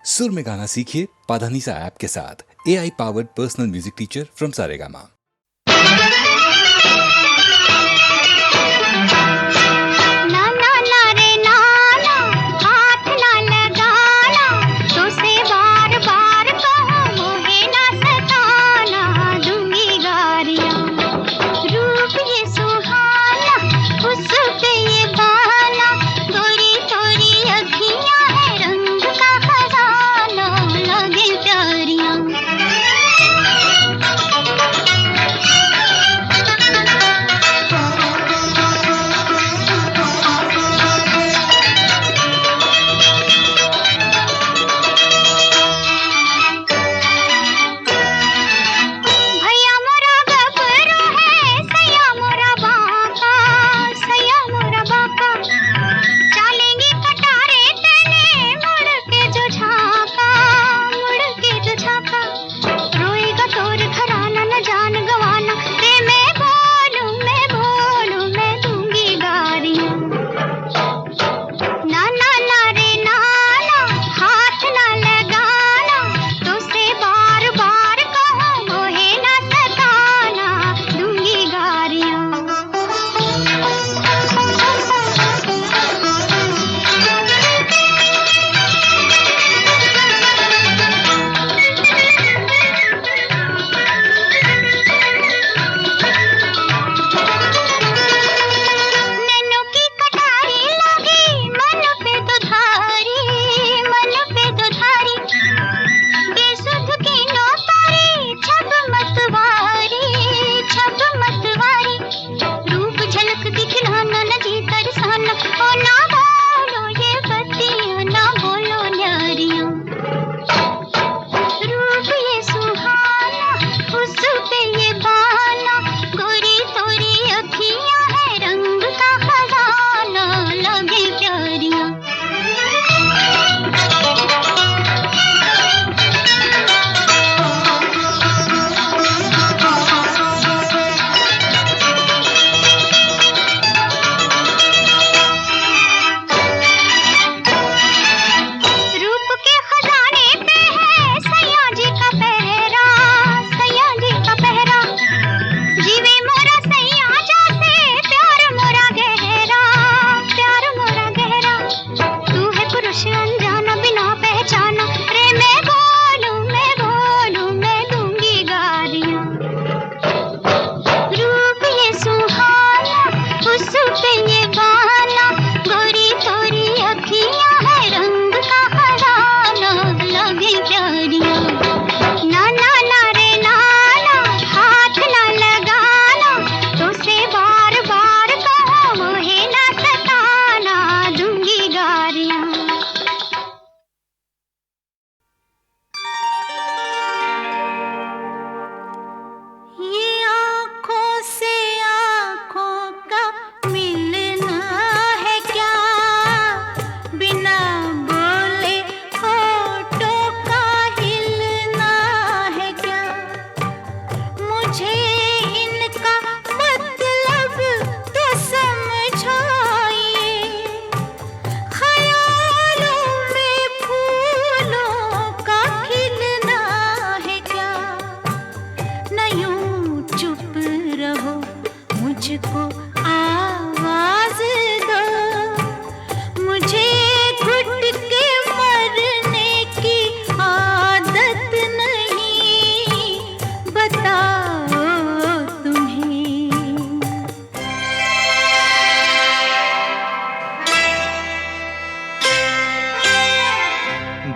सुर में गाना सीखिए पाधानीसा ऐप के साथ। AI powered personal music teacher from Saregama.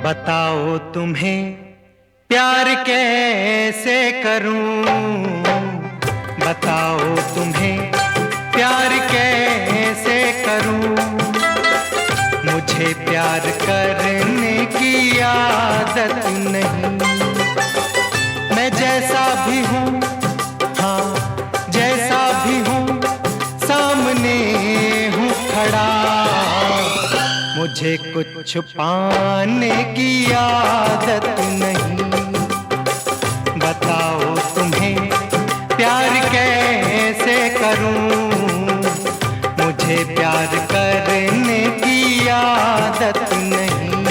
बताओ तुम्हें प्यार कैसे करूं, बताओ तुम्हें प्यार कैसे करूं। मुझे प्यार करने की आदत नहीं, मैं जैसा भी हूँ, हाँ जैसा भी हूँ, सामने हूँ खड़ा। मुझे कुछ छुपाने की आदत नहीं। बताओ तुम्हें प्यार कैसे करूं, मुझे प्यार करने की आदत नहीं।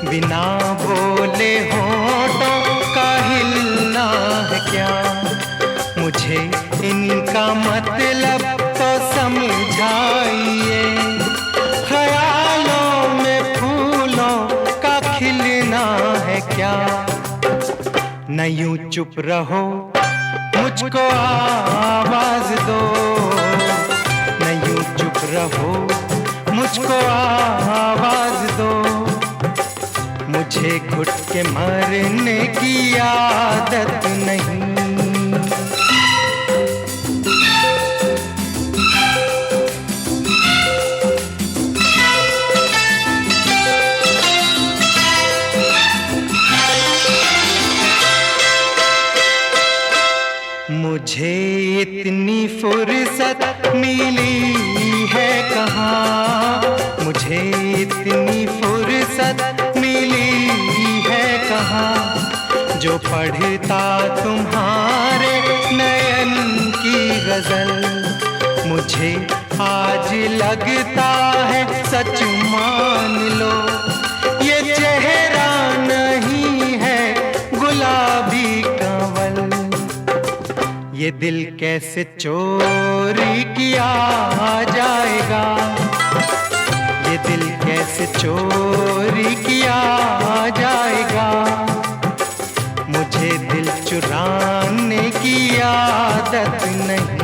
बिना बोले होठों का हिलना है क्या, मुझे इनका मतलब तो समझाइए। ख्यालों में फूलों का खिलना है क्या, न यूं चुप रहो मुझको आवाज दो, न यूं चुप रहो मुझको आवाज दो। मुझे घुट के मरने की आदत नहीं। मुझे इतनी फुर्सत मिली है कहाँ, मुझे इतनी फुर्सत मिली है कहाँ, जो पढ़ता तुम्हारे नयन की गजल। मुझे आज लगता है सच मान लो, ये चेहरा नहीं है गुलाबी कंवल। ये दिल कैसे चोरी किया जाएगा, ये दिल कैसे चोरी किया जाएगा। मुझे दिल चुराने की आदत नहीं।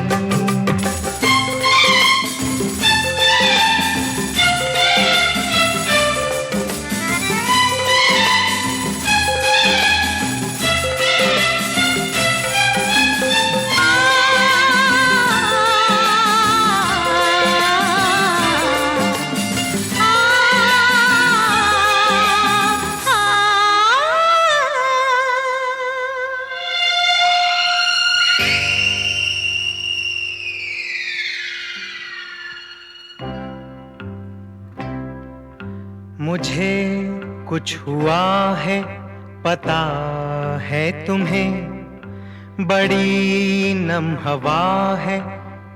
मुझे कुछ हुआ है पता है तुम्हें, बड़ी नम हवा है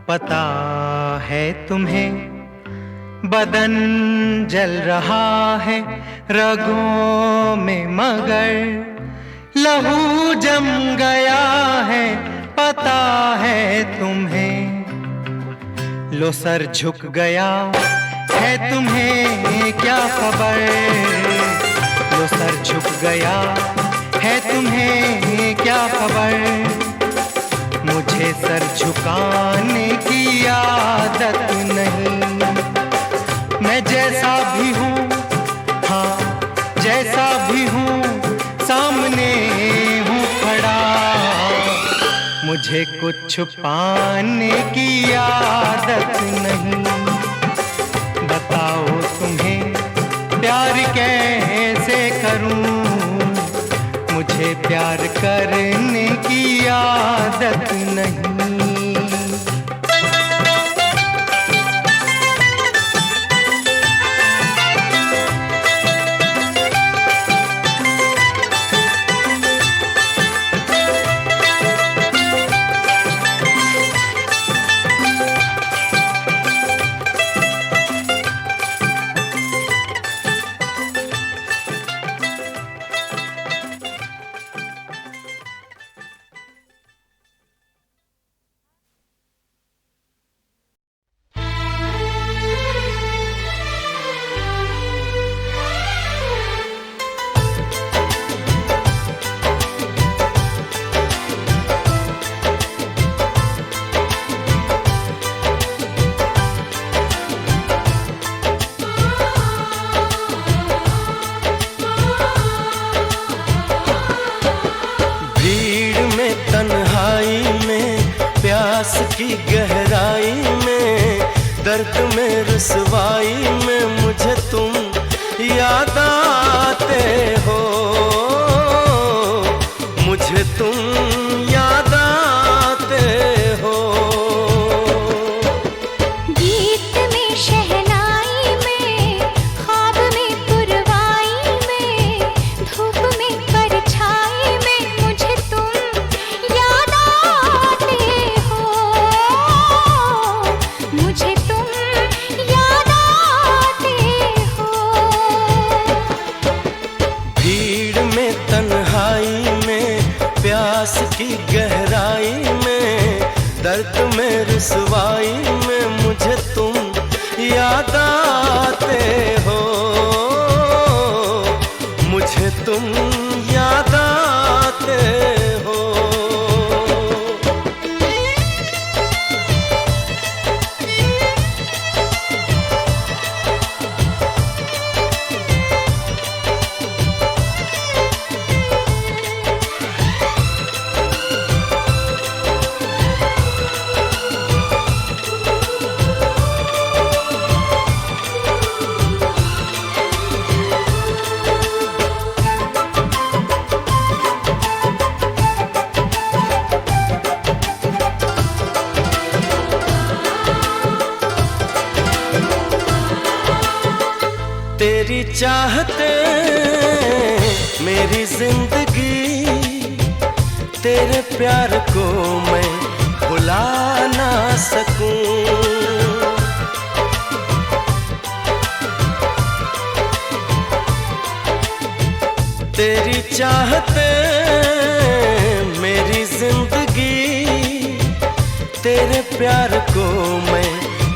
पता है तुम्हें। बदन जल रहा है रगों में मगर लहू जम गया है पता है तुम्हें। लो सर झुक गया है तुम्हें क्या खबर, लो सर झुक गया है तुम्हें क्या खबर। मुझे सर झुकाने की आदत नहीं। मैं जैसा भी हूँ, हाँ जैसा भी हूँ, सामने हूँ खड़ा। मुझे कुछ छुपाने की आदत नहीं। बताओ तुम्हें प्यार कैसे करूं, मुझे प्यार करने की आदत नहीं। की गहराई में, दर्द में रुसवाई में मुझे तुम याद आते हो, मुझे तुम याद आते हो। गीत में शहनाई में, ख्वाब में पुरवाई में, धूप में परछाई में मुझे तुम याद आते हो, मुझे तुम याद आते की गहराई में, दर्द में रुसवाई में मुझे तुम याद आते हो, मुझे तुम याद आते हो। तेरी चाहते मेरी जिंदगी, तेरे प्यार को मैं भुला ना सकूं। तेरी चाहते मेरी जिंदगी, तेरे प्यार को मैं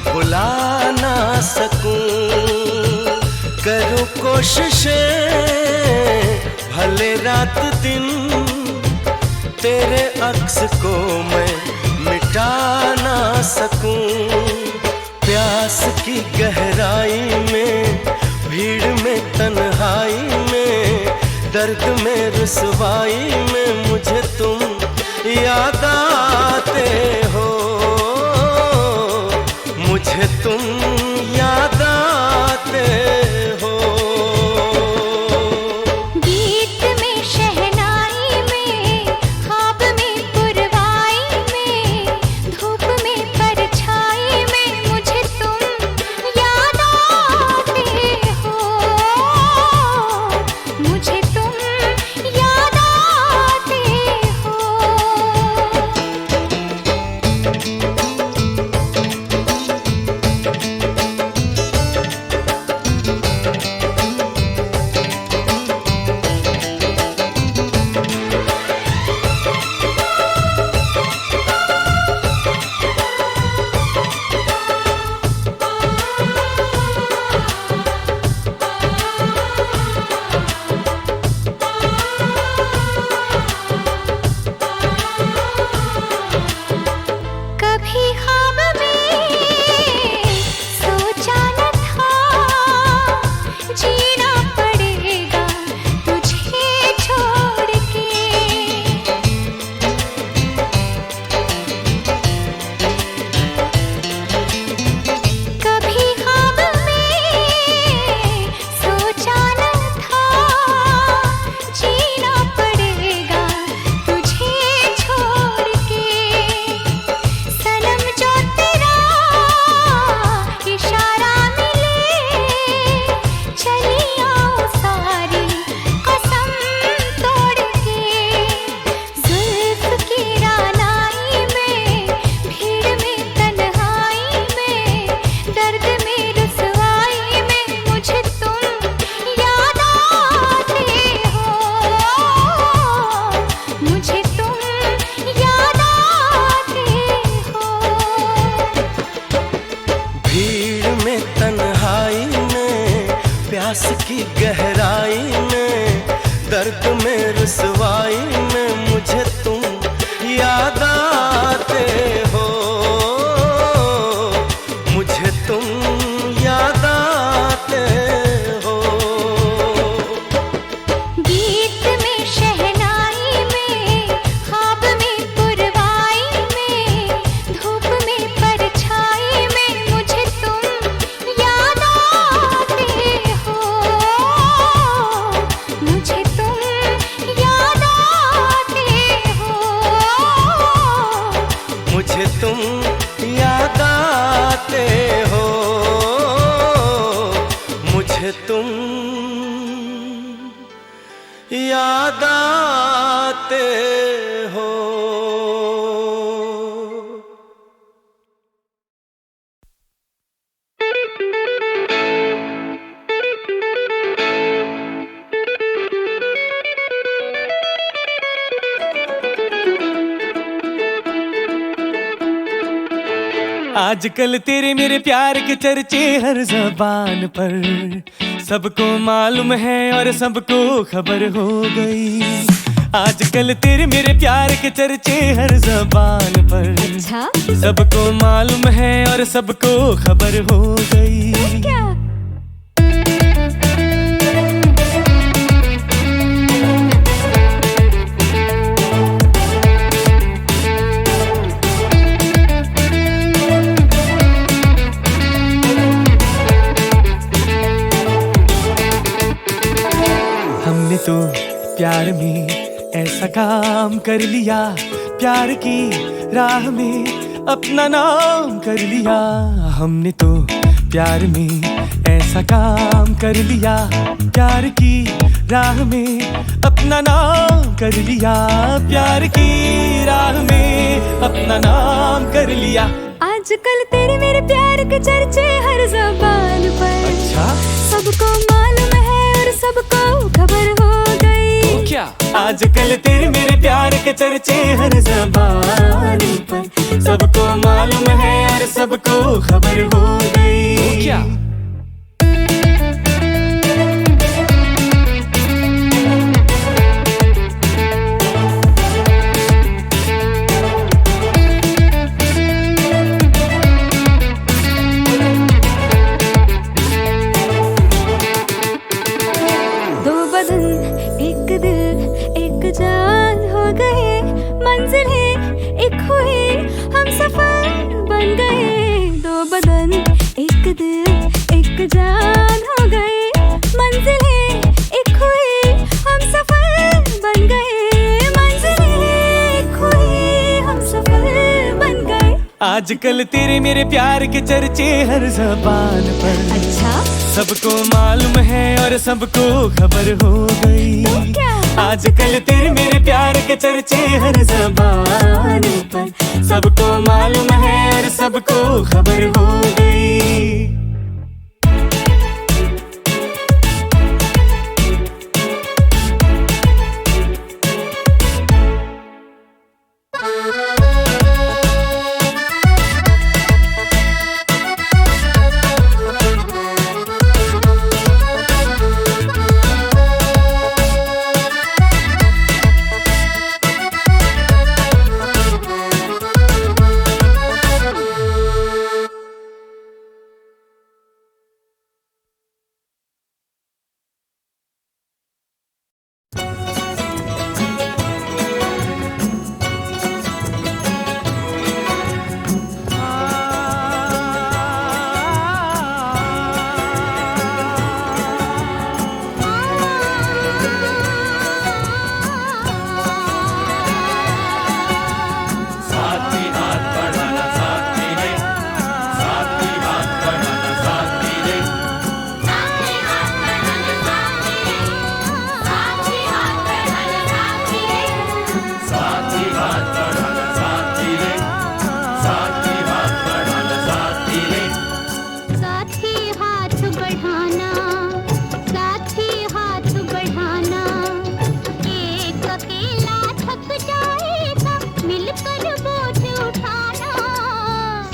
भुला ना सकूं। करूं कोशिशें भले रात दिन, तेरे अक्स को मैं मिटा ना सकूं। प्यास की गहराई में, भीड़ में तन्हाई में, दर्द में रुसवाई में मुझे तुम याद आते हो, मुझे तुम याद आते हो। गीत में शहनाई में, ख्वाब में पुरवाई में, धूप में परछाई में मुझे तुम याद आते हो, मुझे तुम याद आते हो। कभी ख्वाब में सोचा न था, जीना पड़ेगा तुझे छोड़ के। कभी ख्वाब में सोचा न था, जीना पड़ेगा तुझे छोड़ के। सनम जो तेरा इशारा मिले, चली आओ सारी कसम तोड़ के। जुल्फ की रानाई में, भीड़ में तन्हाई में, दर्द में रुसवाई में मुझे तुम याद आते हो, मुझे तुम याद आते हो। भीड़ में तन्हाई में, प्यास की गहराई में, दर्द में रुसवाई में मुझे तुम याद आते हो, मुझे तुम याद आते हो। गीत में शहनाई में, ख्वाब में पुरवाई में, धूप में परछाई में मुझे तुम याद आते हो, मुझे तुम याद आते हो, मुझे तुम याद आते हो, मुझे तुम याद आते हो। आजकल तेरे मेरे प्यार के चर्चे हर ज़बान पर, सबको मालूम है और सबको खबर हो गई। आजकल तेरे मेरे प्यार के चर्चे हर ज़बान पर, अच्छा सबको मालूम है और सबको खबर हो गई। क्या? हमने तो प्यार में ऐसा काम कर लिया, प्यार की राह में अपना नाम कर लिया। हमने तो प्यार में ऐसा काम कर लिया, प्यार की राह में अपना नाम कर लिया, प्यार की राह में अपना नाम कर लिया। आजकल तेरे मेरे प्यार के चर्चे हर ज़बान पर, अच्छा सबको मालूम है और सबको खबर हो गई। तो क्या? आजकल तेरे मेरे प्यार के चर्चे हर ज़बान पर, सबको मालूम है और सबको खबर हो गई। तो क्या? एक दिल एक जान हो गए, मंजिल है एक हुई, हम सफर बन गए। दो बदन एक दिल एक जान हो गए, मंजिल है एक हुई, हम सफर बन गए, मंजिल है एक हुई, हम सफर बन गए। आजकल तेरे मेरे प्यार के चर्चे हर ज़बान पर, अच्छा सबको मालूम है और सबको खबर हो गई। तो क्या? आजकल तेरे मेरे प्यार के चर्चे हर ज़बान पर, सबको मालूम है और सबको खबर हो गई।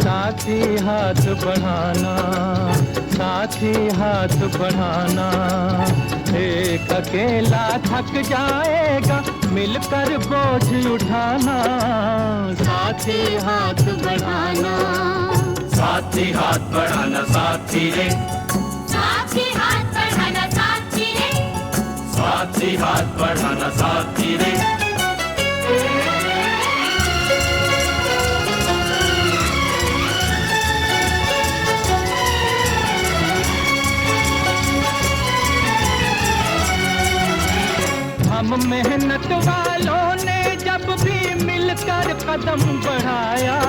साथी हाथ बढ़ाना, साथी हाथ बढ़ाना, एक अकेला थक जाएगा मिलकर बोझ उठाना। साथी हाथ बढ़ाना, साथी हाथ बढ़ाना साथी रे, साथी हाथ बढ़ाना साथी रे, साथी हाथ बढ़ाना साथी रे। हम मेहनत वालों ने जब भी मिलकर कदम बढ़ाया,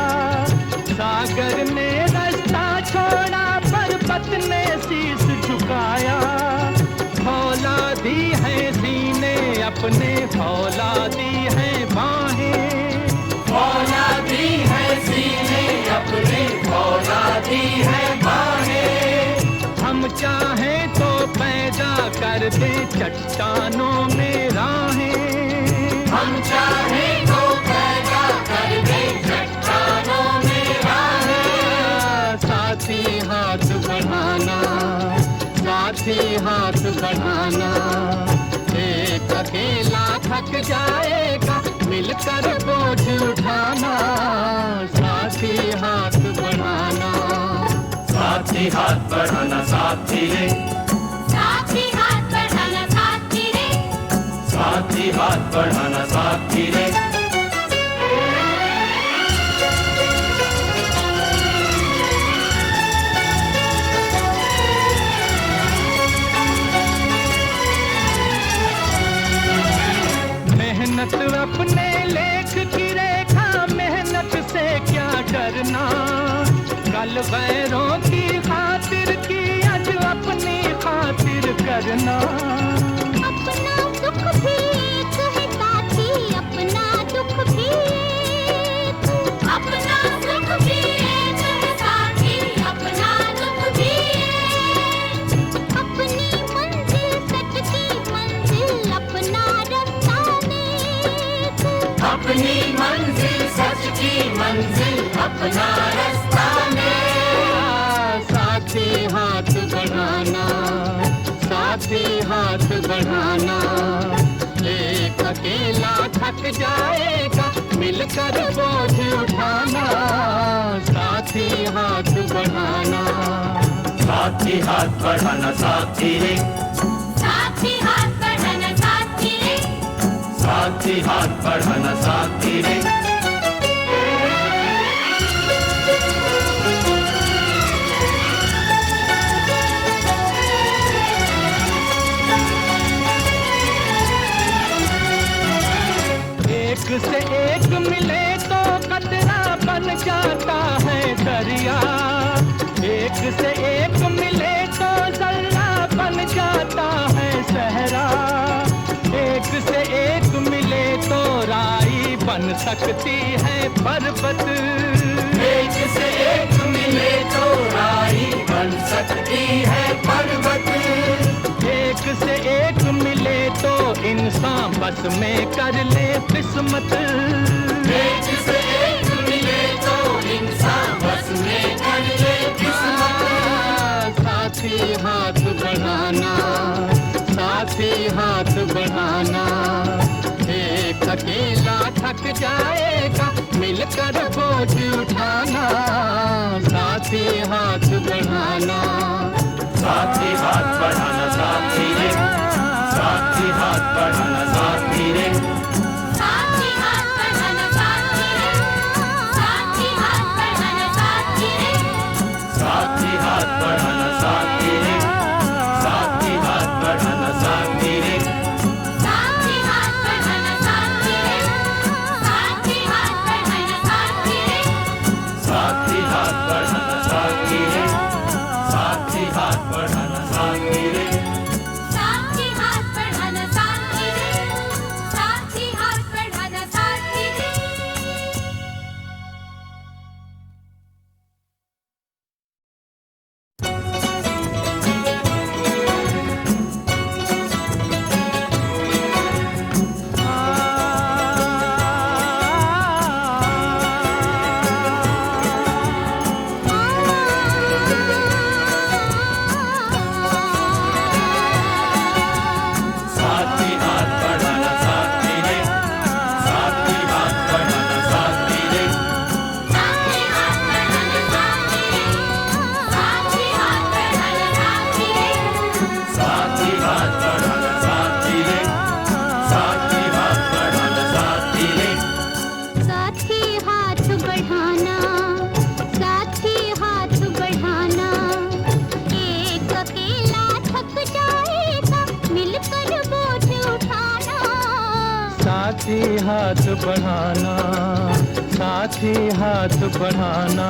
सागर ने रास्ता छोड़ा पर्वत ने शीश झुकाया। फौलादी है सीने अपने, फौलादी है बाहें, फौलादी है सीने अपने, फौलादी है बाहें। हम चाहें तो पैदा कर दे चट्टानों में राहें, हम चाहें तो पैदा कर दे चट्टानों में राहें। थक जाएगा, मिलकर बोझ उठाना, साथी हाथ बढ़ाना, साथी हाथ बढ़ाना साथी रे, साथी हाथ बढ़ाना साथी रे, साथी हाथ बढ़ाना साथी रे। मेहनत अपने लेख की रेखा, मेहनत से क्या डरना, कल गैरों की खातिर की आज अपनी खातिर करना। अपना दुख भी एक है साथी, अपना दुख भी एक, अपना सुख भी एक है साथी, अपना दुख भी एक, अपनी मंजिल सच की मंजिल, अपना रास्ता नेक, अपनी मंजिल सच की मंजिल, अपना रास्ता नेक। साथी हाथ बढ़ाना, साथी हाथ बढ़ाना, एक अकेला थक जाएगा, मिलकर बोझ उठाना, साथी हाथ बढ़ाना, साथी हाथ बढ़ाना साथी रे, साथी हाथ बढ़ाना साथी रे, साथी हाथ बढ़ाना साथी रे। एक से एक मिले तो कतरा बन जाता है दरिया, एक से एक मिले तो जल्ला बन जाता है सहरा, एक से एक मिले तो राई बन सकती है पर्वत, एक से एक मिले तो राई बन सकती है पर्वत, एक से एक मिले तो इंसान बस में कर ले किस्मत, एक से एक मिले तो इंसान बस में कर ले किस्मत। साथी हाथ बढ़ाना, साथी हाथ बढ़ाना, एक अकेला थक जाएगा, मिलकर बोझ उठाना, साथी हाथ बढ़ाना, साथी हाथ बढ़ाना साथी रे, साथी हाथ बढ़ाना साथी रे, साथी हाथ बढ़ाना साथी रे, साथी हाथ बढ़ाना साथी रे, साथी हाथ बढ़ाना साथी रे, साथी हाथ बढ़ाना साथी रे, साथी हाथ बढ़ाना साथी रे, साथी हाथ बढ़ाना साथी रे, साथी हाथ बढ़ाना साथी रे, साथी हाथ बढ़ाना साथी रे। साथी हाथ बढ़ाना साथी रे, साथी हाथ बढ़ाना साथी रे। साथी हाथ बढ़ाना साथी रे, साथी हाथ बढ़ाना साथी रे, साथी हाथ बढ़ाना साथी रे, साथी हाथ बढ़ाना साथी रे, साथी हाथ बढ़ाना साथी रे, साथी हाथ बढ़ाना साथी रे, साथी हाथ बढ़ाना, साथी हाथ बढ़ाना, एक अकेला थक जाएगा, मिलकर बोझ उठाना, साथी हाथ बढ़ाना, साथी हाथ बढ़ाना,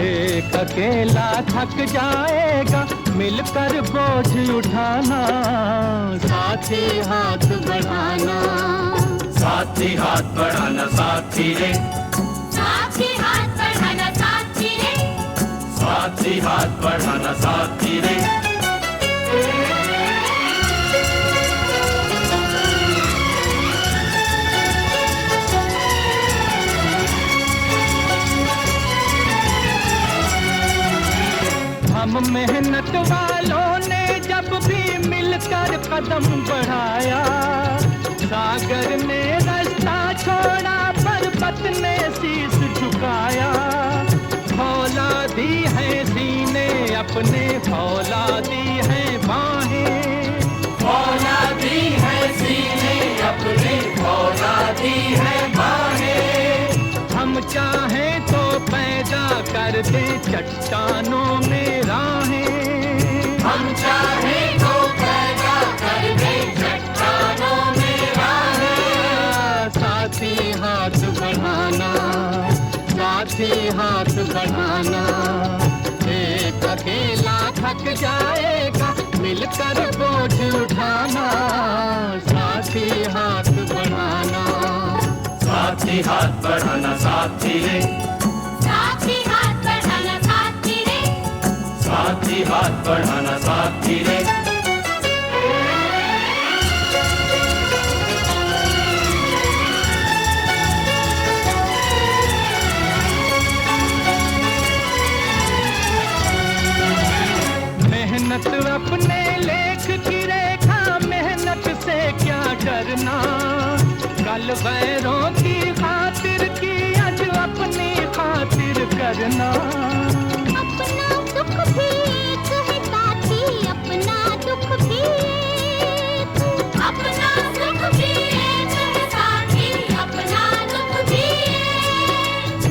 एक अकेला थक जाएगा, मिलकर बोझ उठाना, साथी हाथ बढ़ाना, साथी हाथ बढ़ाना साथी रे, साथी हाथ बढ़ाना साथी रे, साथी हाथ बढ़ाना साथी रे। हम मेहनत वालों ने जब भी मिलकर कदम बढ़ाया, कर दे चट्टानों में राहें। हम चाहे तो पैदा कर दे चट्टानों में राहें। साथी हाथ बढ़ाना, साथी हाथ बढ़ाना, एक अकेला थक जाएगा मिलकर बोझ उठाना। साथी हाथ बढ़ाना, साथी हाथ बढ़ाना साथी रे, साथी हाथ बढ़ाना साथी रे, साथी हाथ बढ़ाना साथी रे। मेहनत अपने लेख की रेखा, मेहनत से क्या डरना। कल गैरों की खातिर की आज अपनी खातिर करना। अपना दुख भी एक है साथी, अपना दुख भी एक, अपना सुख भी एक है साथी, अपना दुख भी एक।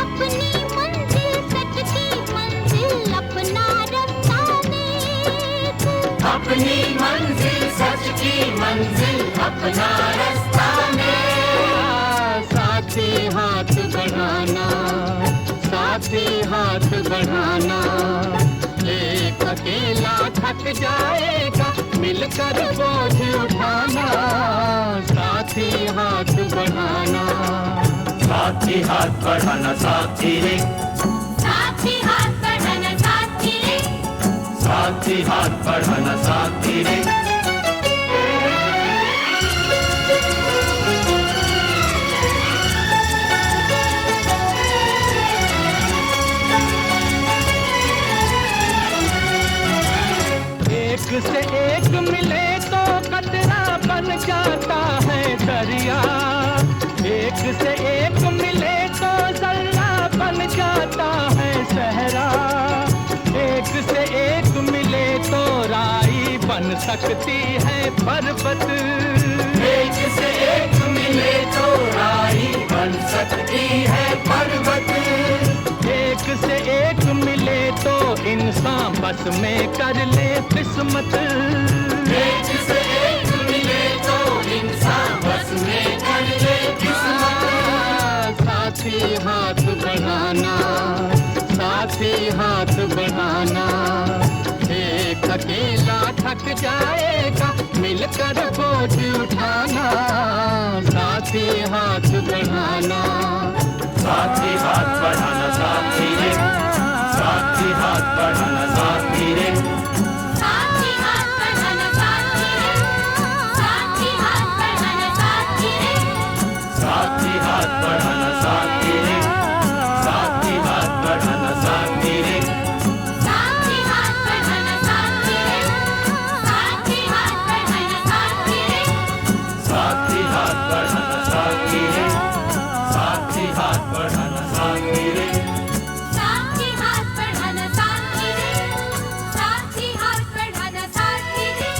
अपनी मंजिल सच की मंजिल, अपना रास्ता नेक, अपनी मंजिल सच की मंजिल, अपना रास्ता में। साथी हाथ बढ़ाना, साथी हाथ बढ़ाना, एक अकेला थक जाएगा मिलकर बोझ उठाना। साथी हाथ बढ़ाना, साथी हाथ बढ़ाना साथी रे, साथी हाथ बढ़ाना साथी रे, साथी हाथ बढ़ाना साथी रे। एक से एक मिले तो कतरा बन जाता है दरिया। एक से एक मिले तो जल्ला बन जाता है सहरा। एक से एक मिले तो राई बन सकती है पर्वत। एक से एक मिले तो राई बन सकती है पर्वत। एक से एक मिले तो इंसान बस में कर ले किस्मत। एक से एक मिले तो इंसान बस में कर ले किस्मत। साथी हाथ बढ़ाना, साथी हाथ बढ़ाना, एक अकेला थक जाएगा मिलकर बोझ उठाना। साथी हाथ बढ़ाना, साथी हाथ बढ़ाना साथी रे, साथी हाथ बढ़ाना साथी रे, साथी हाथ बढ़ाना साथी रे, साथी हाथ बढ़ाना साथी रे, साथी हाथ बढ़ाना साथी रे, साथी हाथ बढ़ाना साथी रे, साथी हाथ बढ़ाना साथी रे, साथी हाथ बढ़ाना साथी रे, साथी हाथ बढ़ाना साथी रे, साथी हाथ बढ़ाना साथी रे, साथी हाथ बढ़ाना साथी रे, साथी हाथ बढ़ाना साथी रे।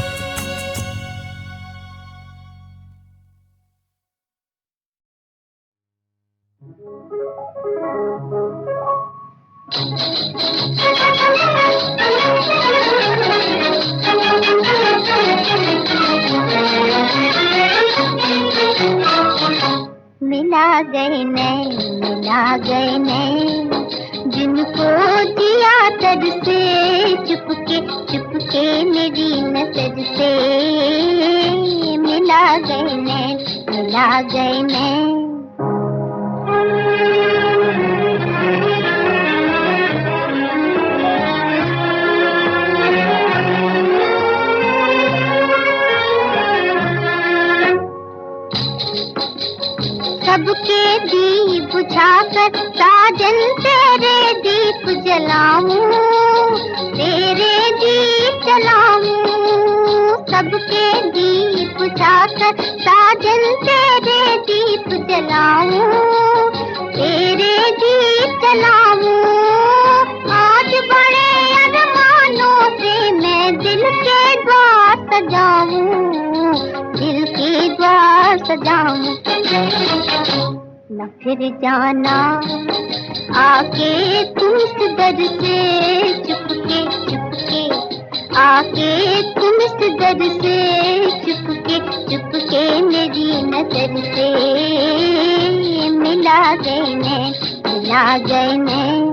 मिला गए नैन जिनको दिया तर से चुपके चुपके मेरी नजर से। मिला गए नैन, मिला गए नैन। सबके दीप बुझाकर साजन तेरे दीप जलाऊं, तेरे दीप जलाऊं। सबके दीप बुझाकर साजन तेरे दीप जलाऊं, तेरे दीप जलाऊं। आज बड़े अरमानों से मैं दिल के द्वार सजाऊं, दिल के द्वार सजाऊं। न फिर जाना आके तुम इस दर से चुपके चुपके, आके तुम इस दर से चुपके चुपके मेरी नजर से मिला गए नैन, मिला गए नैन।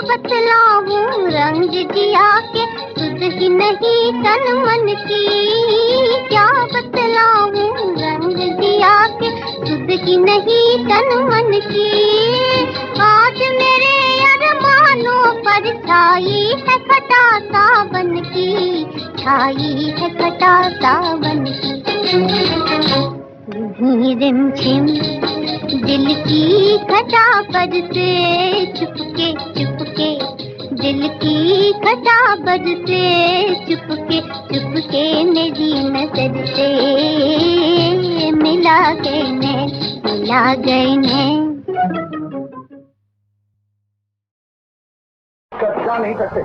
बतलाऊं रंग जिया के सुध ही नहीं तन मन की, क्या बतलाऊं रंग जिया के सुध ही नहीं तन मन की। आज मेरे अरमानों पर छाई है खटा सावन की, छाई है खटा सावन की। रिमझिम दिल की घटा पर से चुपके चुपके, दिल की घटा पर से चुपके चुपके मेरी नजर से मिला गए नैन, मिला गए नैन। कब्जा नहीं करते।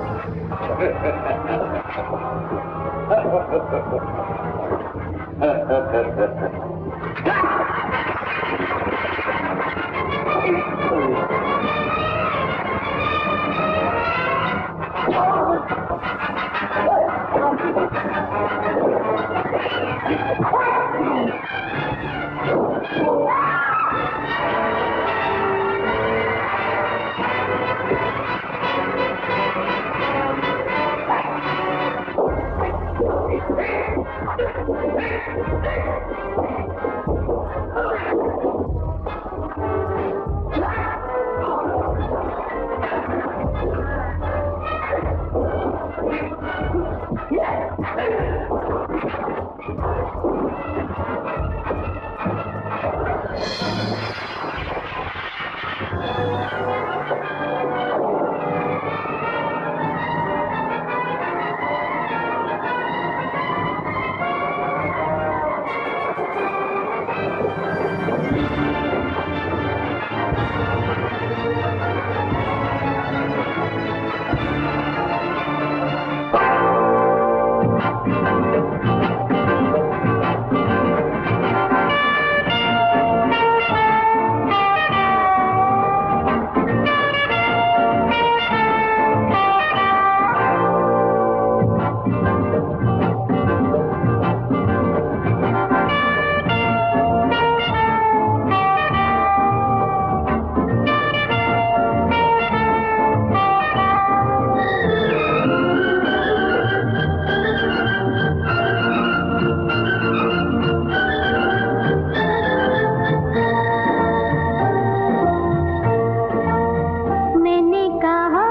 मैंने कहा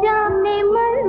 जाने मन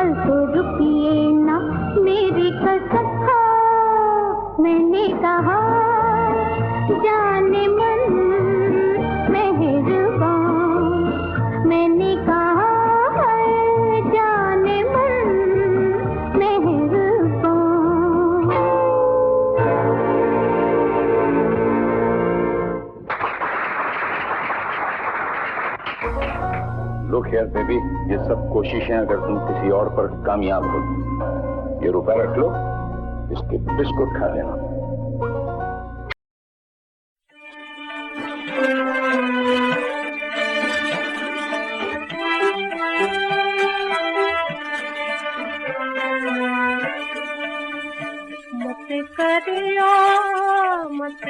पल तो रुकिए ना, मेरी कसम खा। मैंने कहा जाने मन मेहरबान, मैंने कहा है जाने मन मेहरबान। लुक हियर बेबी, ये सब कोशिशें अगर तुम किसी और पर कामयाब हो, ये रुपया रख लो, इसके बिस्कुट खा लेना। मत करियो, मत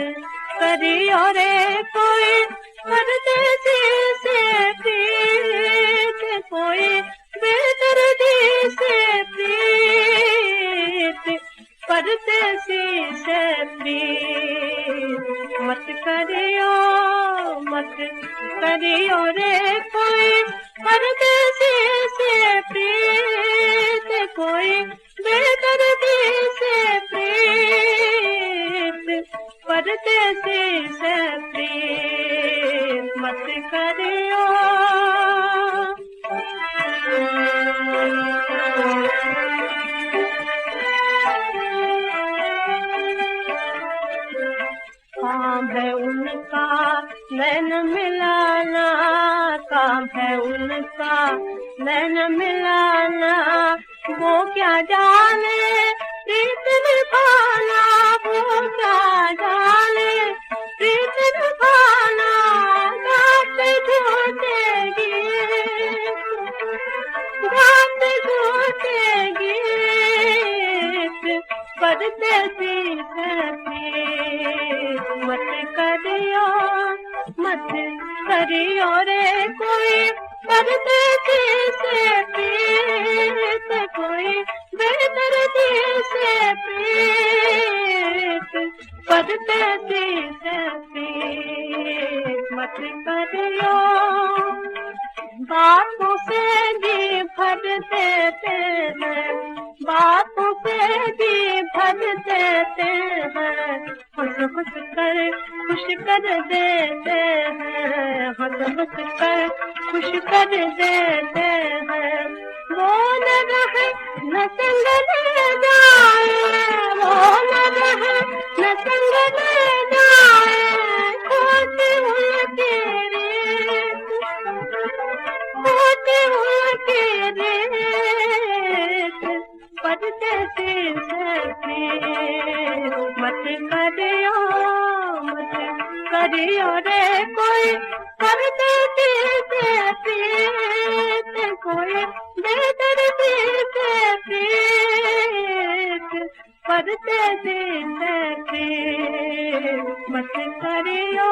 करियो रे कोई परदेसी से प्रीत, कोई बेदर्दी से प्रीत, परदेसी से प्रीत। मत करियो, मत करियो रे कोई परदेसी से प्रीत, कोई बेदर्दी से प्रीत, परदेसी से प्रीत। मत करियो। काम है उनका नैन मिलाना, काम है उनका नैन मिलाना, वो क्या जाने प्रीत निभाना, वो क्या जाने प्रीत निभाना। गाते झूठे गीत, गाते झूठे गीत, परदेसी से प्रीत। मत करियो, मत करियो रे कोई परदेसी से प्रीत, कोई बेदर्दी से प्रीत, परदेसी से प्रीत। मत करियो। बातों से जी भर देते हैं, बातों से जी भर देते हैं, हंस हंस कर खुश कर देते हैं, हंस हंस कर खुश कर देते हैं। वो न रहे न संग ले जाए, वो न रहे न संग ले जाए, खोती हुई तेरे, खोती हुई तेरे, परदेसी से प्रीत। मत करियो, मत करियो रे कोई परदेसी से प्रीत, कोई बेदर्दी से प्रीत, परदेसी से प्रीत। मत करियो।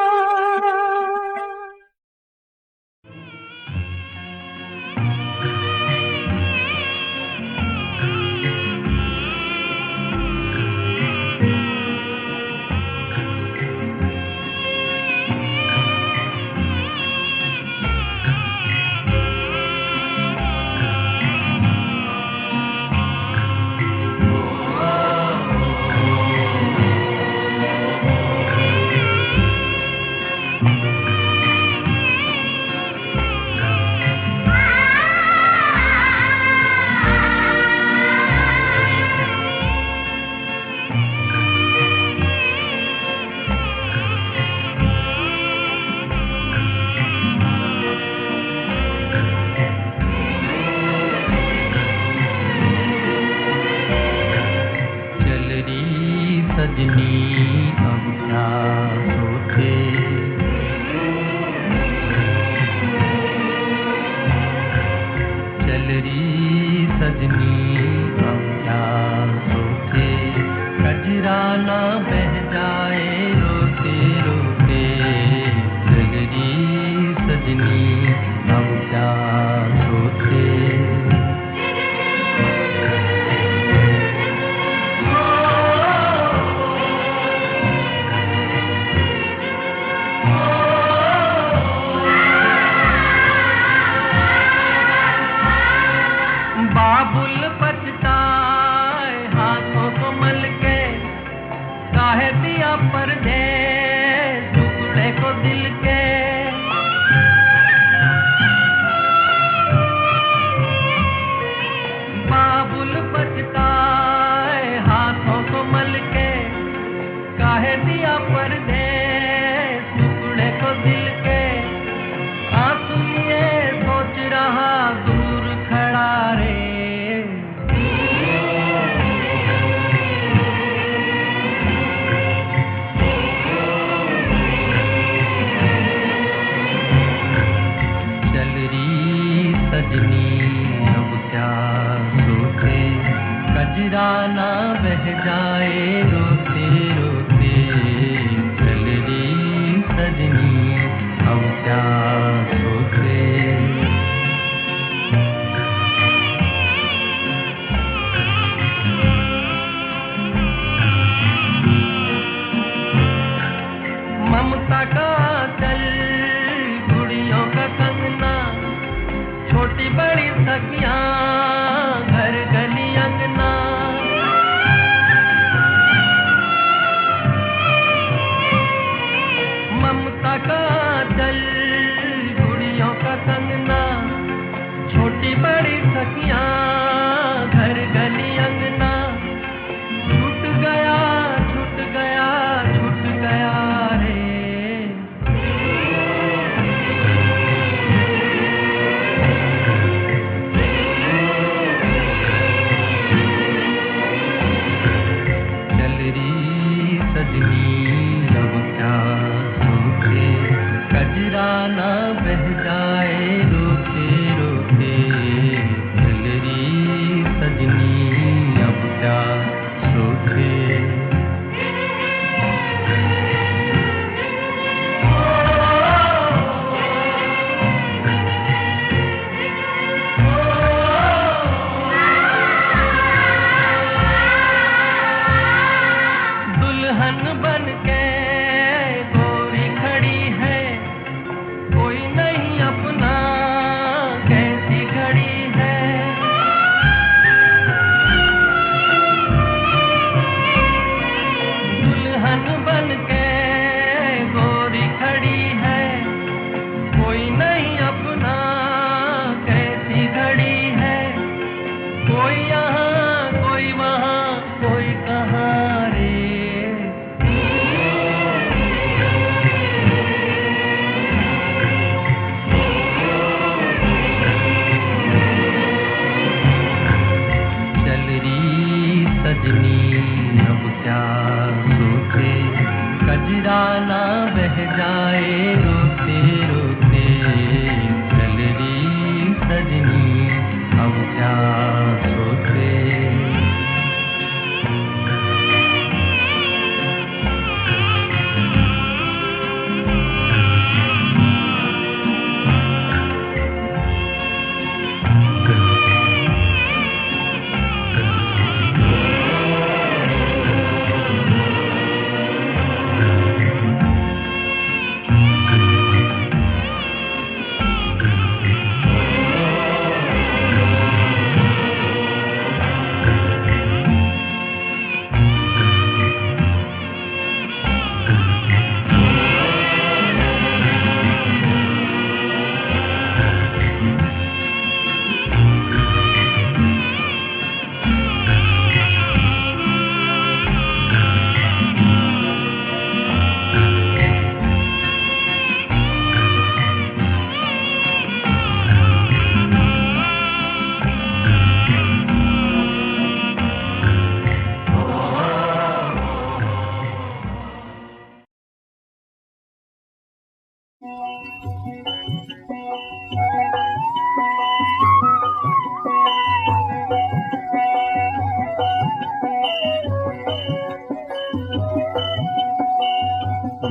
सजनी अब क्या सोचे, चल रही सजनी अब क्या सोचे, कजरा ना बह जाए रोते रोते, चल रही सजनी अब क्या सोचे। बाप बाबुल पछताए हाथों को मल के, काहे दिया परदेस टुकड़े को दिल के। बाबुल पछताए हाथों को मल के, काहे दिया परदेस टुकड़े को दिल के। आंसू ये सोच रहा दूर खड़ा रे, चल रही सजनी अब क्या सोचे, कजरा ना बह जाए रोते रोते। चल रही सजनी अब क्या सोचे। ममता का चल गुड़ियों का कंगना, छोटी बड़ी सखियां घर गली अंगना। ममता का चल गुड़ियों का कंगना, छोटी बड़ी सखियां घर गली अंगना। छूट गया छूट गया छूट गया रे, चल रही सजनी अब क्या सोचे, कजरा ना बह जाए रोते रोते। चल रही सजनी अब क्या सोचे। दुल्हन बन के गोरी खड़ी है, कोई नहीं अपना कैसी घड़ी है। दुल्हन बन के गोरी खड़ी है, कोई नहीं अपना कैसी घड़ी है। कोई यहाँ कोई वहाँ कोई कहाँ रे, चल रही सजनी अब क्या सोचे, कजरा ना बह जाए रोते रोते। चल रही सजनी अब क्या सोचे।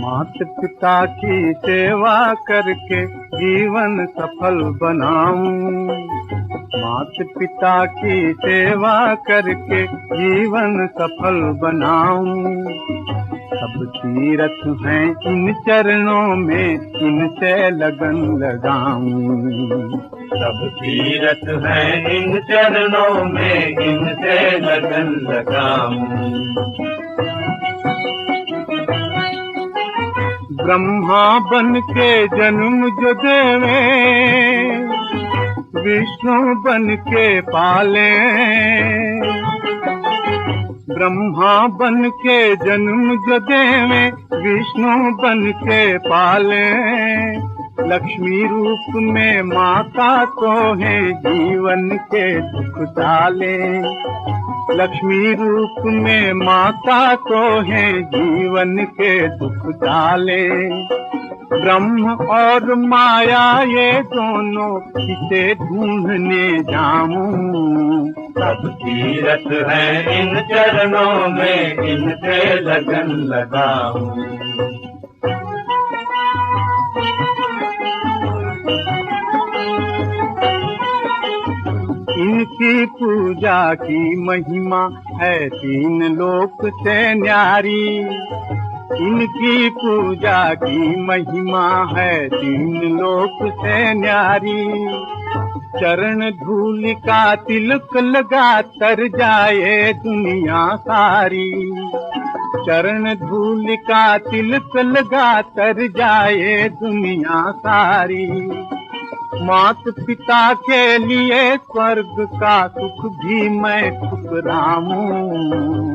माता पिता की सेवा करके जीवन सफल बनाऊं। माता पिता की सेवा करके जीवन सफल बनाऊं। सब तीरथ हैं इन चरणों में, इनसे लगन लगाऊं। सब तीरथ हैं इन चरणों में, इनसे लगन लगाऊं। ब्रह्मा बन के जन्म जो देवे, विष्णु बन के पाले। ब्रह्मा बन के जन्म जो देवे, विष्णु बन के पाले। लक्ष्मी रूप में माता तो है जीवन के दुख डाले। लक्ष्मी रूप में माता तो है जीवन के दुख डाले। ब्रह्म और माया ये दोनों किसे ढूंढने जाऊं। सब तीरथ हैं इन चरणों में, इनसे लगन लगाऊं। इनकी पूजा की महिमा है तीन लोक से न्यारी। इनकी पूजा की महिमा है तीन लोक से न्यारी। चरण धूल का तिलक लगा तर जाए दुनिया सारी। चरण धूल का तिलक लगा तर जाए दुनिया सारी। मात पिता के लिए स्वर्ग का सुख भी मैं ठुकराऊं।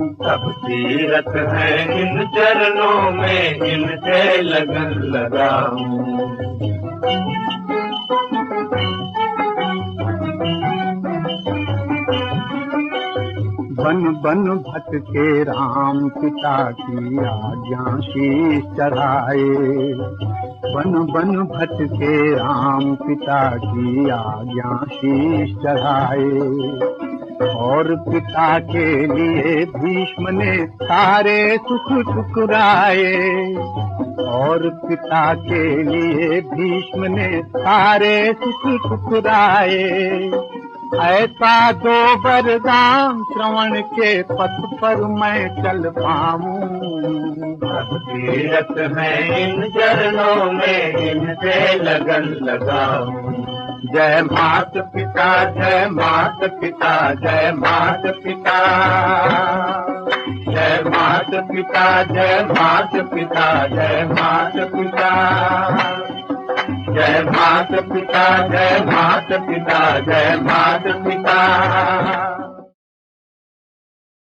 सब तीरथ है इन चरणों में, इनसे लगन लगाऊं। बन बन भटके राम पिता की आज्ञा शीश चढ़ाए। बन बन भटके राम पिता की आज्ञा शीश चढ़ाए। और पिता के लिए भीष्म ने सारे सुख ठुकराए। और पिता के लिए भीष्म ने सारे सुख ठुकराए। ऐसा दो वरदान श्रवण के पथ पर मैं चल पाऊं। सब तीरथ हैं इन चरणों में, इनसे लगन लगाऊं। जय मात पिता, जय मात पिता, जय मात पिता। जय मात पिता, जय मात पिता, जय मात पिता। जय मात पिता, जय मात पिता, जय मात पिता।